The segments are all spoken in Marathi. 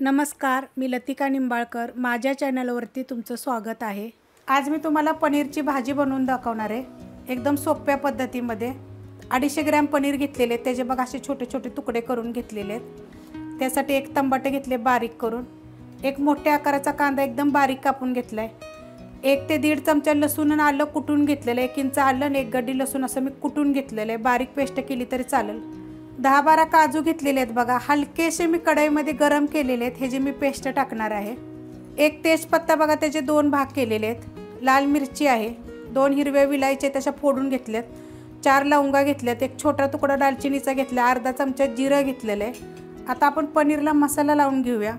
नमस्कार, मी लतिका निंबाळकर. माझ्या चॅनलवरती तुमचं स्वागत आहे. आज मी तुम्हाला पनीरची भाजी बनवून दाखवणार आहे. एकदम सोप्या पद्धतीमध्ये 250 ग्रॅम पनीर घेतलेले, त्याचे बघा असे छोटे छोटे तुकडे करून घेतलेले आहेत. त्यासाठी एक टमाटे घेतले बारीक करून, एक मोठ्या आकाराचा कांदा एकदम बारीक कापून घेतलाय, 1 ते 1.5 चमचा लसूण आणि आलं कुटून घेतलेलं आहे, 1 इंच आलं आणि 1 गड्डी लसूण असं मी कुटून घेतलेलं आहे. बारीक पेस्ट केली तरी चालेल. 10-12 काजू घेतलेले आहेत बघा. हलकेसे मी कढईमध्ये गरम केलेले आहेत, हे जे मी पेस्ट टाकणार आहे. 1 तेजपत्ता बघा, त्याचे 2 भाग केलेले आहेत. लाल मिरची आहे, 2 हिरव्या विलायच्या तशा फोडून घेतल्यात, 4 लवंगा घेतल्यात, 1 छोटा तुकडा दालचिनीचा घेतला, अर्धा चमचा जिरं घेतलेलं आहे. आता आपण पनीरला मसाला लावून घेऊया.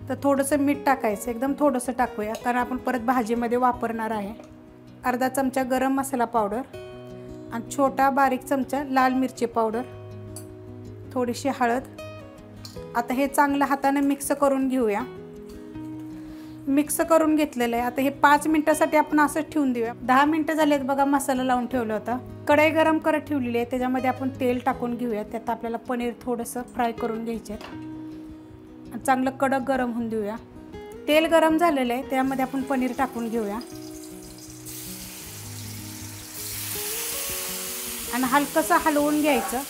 तर थोडंसं मीठ टाकायचं, एकदम थोडंसं टाकूया, कारण आपण परत भाजीमध्ये वापरणार आहे. अर्धा चमचा गरम मसाला पावडर आणि छोटा बारीक चमचा लाल मिरची पावडर, थोडीशी हळद. आता हे चांगलं हाताने मिक्स करून घेऊया. मिक्स करून घेतलेलं आहे. आता हे 5 मिनिटासाठी आपण असं ठेवून देऊया. 10 मिनिटं झालेत बघा, मसाला लावून ठेवला होता. कढई गरम करत ठेवलेली आहे, त्याच्यामध्ये आपण तेल टाकून घेऊया. त्यात आपल्याला पनीर थोडंसं फ्राय करून घ्यायचे आणि चांगलं कडक गरम होऊन देऊया. तेल गरम झालेलं आहे, त्यामध्ये आपण पनीर टाकून घेऊया आणि हलकंसं हलवून घ्यायचं,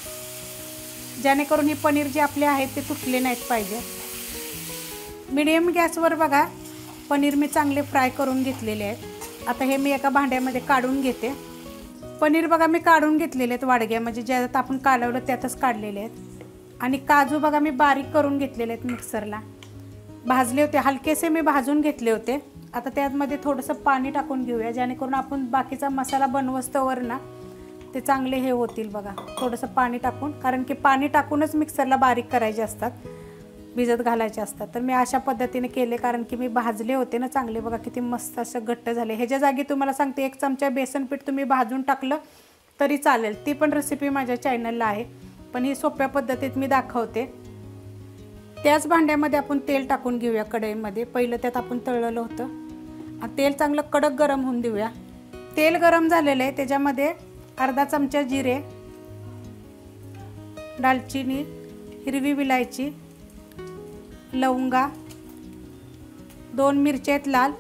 जेणेकरून हे पनीर जे आपले आहेत ते तुटले नाहीत पाहिजे. मीडियम गॅसवर बघा पनीर मी चांगले फ्राय करून घेतलेले आहेत. आता हे मी एका भांड्यामध्ये काढून घेते. पनीर बघा मी काढून घेतलेले आहेत वाडग्या, म्हणजे ज्यात आपण कालवलं त्यातच काढलेले आहेत. आणि काजू बघा मी बारीक करून घेतलेले आहेत, मिक्सरला भाजले होते, हलकेसे मी भाजून घेतले होते. आता त्यामध्ये थोडंसं पाणी टाकून घेऊया, जेणेकरून आपण बाकीचा मसाला बनवस्तोवर ना ते चांगले हे होतील बघा. थोडंसं पाणी टाकून, कारण की पाणी टाकूनच मिक्सरला बारीक करायचे असतात, भिजत घालायचे असतात. तर मी अशा पद्धतीने केले, कारण की मी भाजले होते ना चांगले. बघा किती मस्त असं घट्ट झाले. ह्याच्या जागी तुम्हाला सांगते 1 चमचा बेसन पीठ तुम्ही भाजून टाकलं तरी चालेल. ती पण रेसिपी माझ्या चॅनलला आहे, पण ही सोप्या पद्धतीत मी दाखवते. त्याच भांड्यामध्ये आपण तेल टाकून घेऊया कढईमध्ये. पहिलं त्यात आपण तळलेलं होतं आणि तेल चांगलं कडक गरम होऊन देऊया. तेल गरम झालेलं आहे, त्याच्यामध्ये अर्धा चमचा जिरे, दालचिनी, हिरवी विलायची, लवंगा, 2 मिरच्या आहेत लाल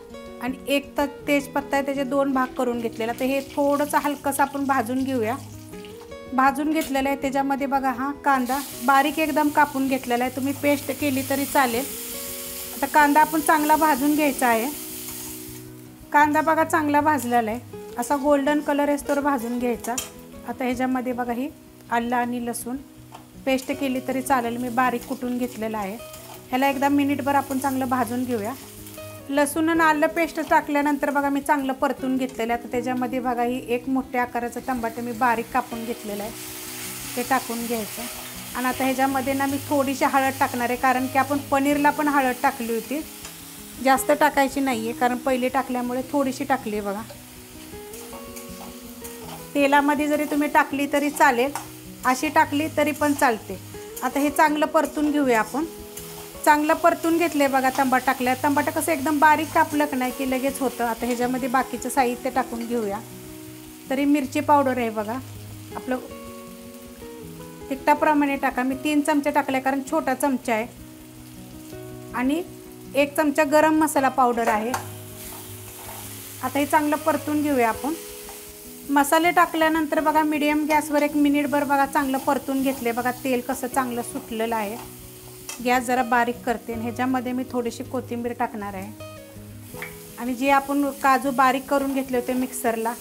आणि 1 तेजपत्ता आहे, त्याचे 2 भाग करून घेतलेला. तर हे थोडंसं हलकंसं आपण भाजून घेऊया. भाजून घेतलेलं आहे. त्याच्यामध्ये बघा हा कांदा बारीक एकदम कापून घेतलेला आहे, तुम्ही पेस्ट केली तरी चालेल. आता कांदा आपण चांगला भाजून घ्यायचा आहे. कांदा बघा चांगला भाजलेला आहे, असा गोल्डन कलर येतोवर भाजून घ्यायचा. आता ह्याच्यामध्ये बघा ही आलं आणि लसूण पेस्ट केली तरी चालेल, मी बारीक कुटून घेतलेलं आहे. ह्याला एकदा मिनिटभर आपण चांगलं भाजून घेऊया. लसूण आणि आलं पेस्ट टाकल्यानंतर बघा मी चांगलं परतून घेतलेलं आहे. आता त्याच्यामध्ये बघा ही 1 मोठ्या आकाराचं टमाटे मी बारीक कापून घेतलेलं आहे, ते टाकून घ्यायचं. आणि आता ह्याच्यामध्ये ना मी थोडीशी हळद टाकणार आहे, कारण की आपण पनीरला पण हळद टाकली होती. जास्त टाकायची नाही आहे, कारण पहिले टाकल्यामुळे थोडीशी टाकली बघा. तेलामध्ये जरी तुम्ही टाकली तरी चालेल, अशी टाकली तरी पण चालते. आता हे चांगलं परतून घेऊया आपण. चांगलं परतून घेतले बघा. टमाटर टाकल्या, टमाटर कसं एकदम बारीक कापलं नाही की लगेच होतं. आता ह्याच्यामध्ये बाकीचं साहित्य टाकून घेऊया. तरी मिरची पावडर आहे बघा, आपलं तिखटाप्रमाणे टाका. मी 3 चमचे टाकले, कारण छोटा चमचा आहे. आणि 1 चमचा गरम मसाला पावडर आहे. आता हे चांगलं परतून घेऊया आपण. मसाले टाकल्यानंतर बघा मीडियम गॅसवर 1 मिनिटभर बघा चांगलं परतून घेतले. बघा तेल कसं चांगलं सुटलेलं आहे. गॅस जरा बारीक करते आणि ह्याच्यामध्ये मी थोडीशी कोथिंबीर टाकणार आहे. आणि जे आपण काजू बारीक करून घेतले होते मिक्सरला,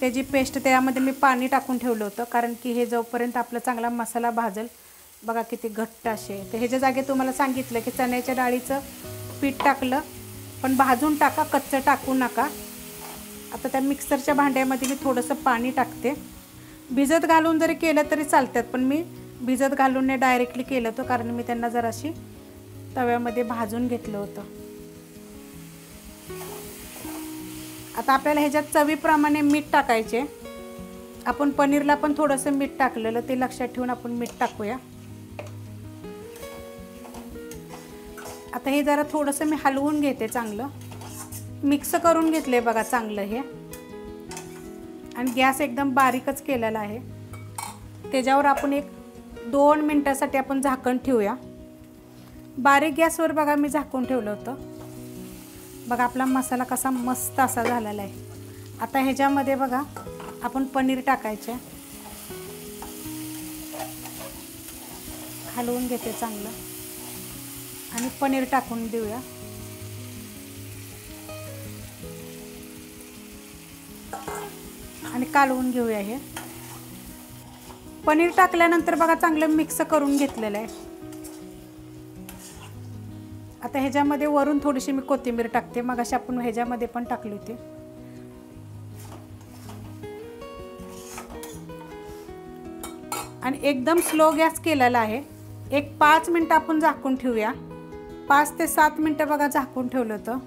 त्याची पेस्ट त्यामध्ये मी पाणी टाकून ठेवलं होतं, कारण की हे जोपर्यंत आपला चांगला मसाला भाजेल बघा किती घट्ट असे. तर ह्याच्या जागी तुम्हाला सांगितलं की चण्याच्या डाळीचं पीठ टाकलं, पण भाजून टाका, कच्चं टाकू नका. आता त्या मिक्सरच्या भांड्यामध्ये मी थोडंसं पाणी टाकते. भिजत घालून जरी केलं तरी चालतात, पण मी भिजत घालून नाही डायरेक्टली केलं होतं, कारण मी त्यांना जराशी तव्यामध्ये भाजून घेतलं होतं. आता आपल्याला ह्याच्यात चवीप्रमाणे मीठ टाकायचे. आपण पनीरला पण थोडंसं मीठ टाकलेलं, ते लक्षात ठेवून आपण मीठ टाकूया. आता हे जरा थोडंसं मी हलवून घेते, चांगलं मिक्स करून घेतले बघा चांगलं हे. आणि गॅस एकदम बारीकच केलेला आहे. त्याच्यावर आपण 1-2 मिनिटासाठी आपण झाकण ठेवूया. बारीक गॅसवर बघा मी झाकून ठेवलं होतं. बघा आपला मसाला कसा मस्त असा झालेला आहे. आता ह्याच्यामध्ये बघा आपण पनीर टाकायचे. हलवून घेते चांगलं आणि पनीर टाकून देऊया. आणि कालवून घेऊया. हे पनीर टाकल्यानंतर बघा चांगलं मिक्स करून घेतलेलं आहे. आता ह्याच्यामध्ये वरून थोडीशी मी कोथिंबीर टाकते. मग अशी आपण ह्याच्यामध्ये पण टाकली होती. आणि एकदम स्लो गॅस केलेला आहे. एक 5 मिनटं आपण झाकून ठेवूया. 5 ते 7 मिनटं बघा झाकून ठेवलं होतं.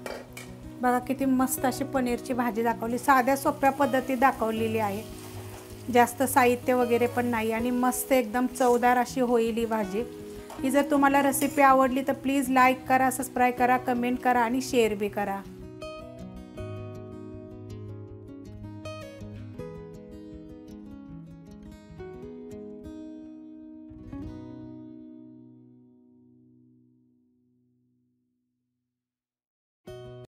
बघा किती मस्त अशी पनीरची भाजी दाखवली. साध्या सोप्या पद्धती दाखवलेली आहे. जास्त साहित्य वगैरे पण नाही आणि मस्त एकदम चवदार अशी होईल ही भाजी. ही जर तुम्हाला रेसिपी आवडली तर प्लीज लाईक करा, सबस्क्राईब करा, कमेंट करा आणि शेअर बी करा.